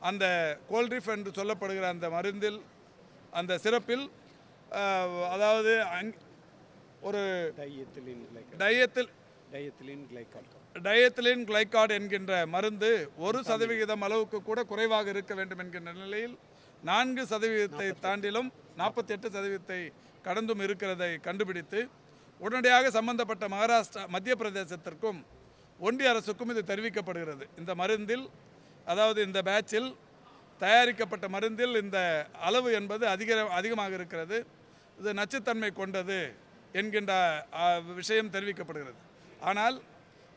அந்த கோல்ட்ரிஃப் என்று சொல்லப்படுகிற அந்த மருந்தில் அந்த சிறப்பில் அதாவது ஒரு டயத்திலின் கிளைகாட் என்கின்ற மருந்து 1% அளவுக்கு கூட குறைவாக இருக்க வேண்டும் என்கின்ற நிலையில் 4% தாண்டிலும் 48% கடந்தும் இருக்கிறதை கண்டுபிடித்து உடனடியாக சம்பந்தப்பட்ட மத்திய பிரதேசத்திற்கும் ஒன்றிய அரசுக்கும் இது தெரிவிக்கப்படுகிறது. இந்த மருந்தில் அதாவது இந்த பேட்சில் தயாரிக்கப்பட்ட மருந்தில் இந்த அளவு என்பது அதிகமாக இருக்கிறது, இது நச்சுத்தன்மை கொண்டது என்கின்ற விஷயம் தெரிவிக்கப்படுகிறது. ஆனால்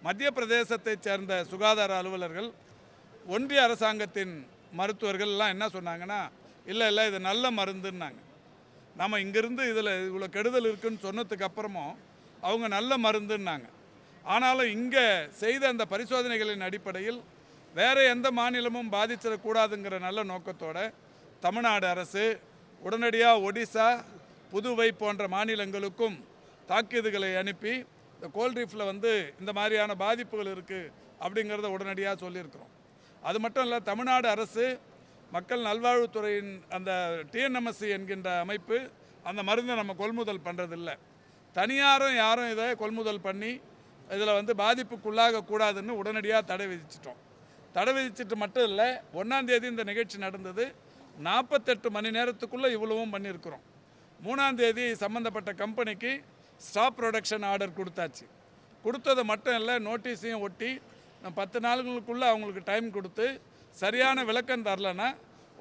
மத்திய பிரதேசத்தைச் சேர்ந்த சுகாதார அலுவலர்கள் ஒன்றிய அரசாங்கத்தின் மருத்துவர்கள் எல்லாம் என்ன சொன்னாங்கன்னா, இல்லை இது நல்ல மருந்துன்னாங்க. நம்ம இங்கேருந்து இதில் இவ்வளோ கெடுதல் இருக்குன்னு சொன்னதுக்கு அப்புறமும் அவங்க நல்ல மருந்துன்னாங்க. ஆனாலும் இங்கே செய்த அந்த பரிசோதனைகளின் அடிப்படையில் வேறு எந்த மாநிலமும் பாதிச்சிடக்கூடாதுங்கிற நல்ல நோக்கத்தோடு தமிழ்நாடு அரசு உடனடியாக ஒடிசா, புதுவை போன்ற மாநிலங்களுக்கும் தாக்கீதுகளை அனுப்பி இந்த கோல்ட்ரீஃபில் இந்த மாதிரியான பாதிப்புகள் இருக்குது அப்படிங்கிறத உடனடியாக சொல்லியிருக்கிறோம். அது மட்டும் இல்லை, தமிழ்நாடு அரசு மக்கள் நல்வாழ்வுத்துறையின் அந்த டிஎன்எம்எஸ்சி என்கின்ற அமைப்பு அந்த மருந்தை நம்ம கொள்முதல் பண்ணுறதில்லை. தனியாரும் யாரும் இதை கொள்முதல் பண்ணி இதில் பாதிப்புக்குள்ளாகக்கூடாதுன்னு உடனடியாக தடை விதிச்சிட்டோம். தடை விதிச்சிட்டு மட்டும் இல்லை, 1ஆம் தேதி இந்த நிகழ்ச்சி நடந்தது, 48 மணி நேரத்துக்குள்ளே இவ்வளவும் பண்ணியிருக்கிறோம். 3ஆம் தேதி சம்மந்தப்பட்ட கம்பெனிக்கு ஸ்டாப் ப்ரொடக்ஷன் ஆர்டர் கொடுத்தாச்சு. கொடுத்தது மட்டும் இல்லை, நோட்டீஸையும் ஒட்டி 10 நாளுக்குள்ளே அவங்களுக்கு டைம் கொடுத்து சரியான விளக்கம் தரலைன்னா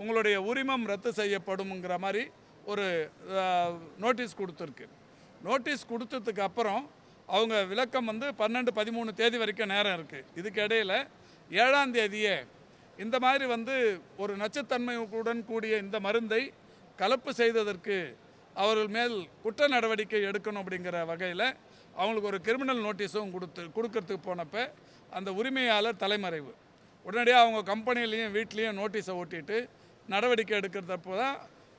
உங்களுடைய உரிமம் ரத்து செய்யப்படும்ங்கிற மாதிரி ஒரு நோட்டீஸ் கொடுத்துருக்கு. நோட்டீஸ் கொடுத்ததுக்கு அப்புறம் அவங்க விளக்கம் 12, 13 தேதி வரைக்கும் நேரம் இருக்குது. இதுக்கு இடையில் 7ஆம் தேதியே இந்த மாதிரி ஒரு நச்சுத்தன்மையுடன் கூடிய இந்த மருந்தை கலப்பு செய்ததற்கு அவர்கள் மேல் குற்ற நடவடிக்கை எடுக்கணும் அப்படிங்கிற வகையில் அவங்களுக்கு ஒரு கிரிமினல் நோட்டீஸும் கொடுக்கறதுக்கு போனப்போ அந்த உரிமையாளர் தலைமறைவு. உடனடியாக அவங்க கம்பெனிலையும் வீட்லேயும் நோட்டீஸை ஓட்டிட்டு நடவடிக்கை எடுக்கிறதப்போ தான்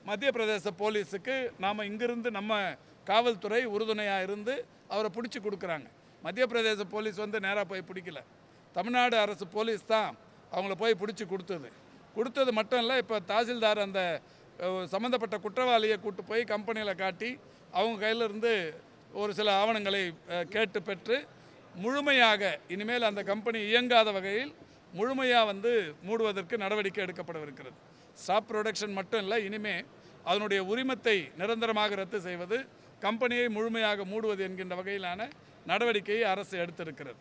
மத்திய பிரதேச போலீஸுக்கு நாம் இங்கிருந்து நம்ம காவல்துறை உறுதுணையாக இருந்து அவரை பிடிச்சி கொடுக்குறாங்க. மத்திய பிரதேச போலீஸ் நேராக போய் பிடிக்கல, தமிழ்நாடு அரசு போலீஸ் தான் அவங்கள போய் பிடிச்சி கொடுத்தது மட்டும் இல்லை, இப்போ தாசில்தார் அந்த சம்மந்தப்பட்ட குற்றவாளியை கூட்டு போய் கம்பெனியில் காட்டி அவங்க கையிலிருந்து ஒரு சில ஆவணங்களை கேட்டு பெற்று முழுமையாக இனிமேல் அந்த கம்பெனி இயங்காத வகையில் முழுமையாக மூடுவதற்கு நடவடிக்கை எடுக்கப்படவிருக்கிறது. ஸ்டாப் ப்ரொடக்ஷன் மட்டும் இல்லை, இனிமேல் அதனுடைய உரிமத்தை நிரந்தரமாக ரத்து செய்வது, கம்பெனியை முழுமையாக மூடுவது என்கின்ற வகையிலான நடவடிக்கையை அரசு எடுத்திருக்கிறது.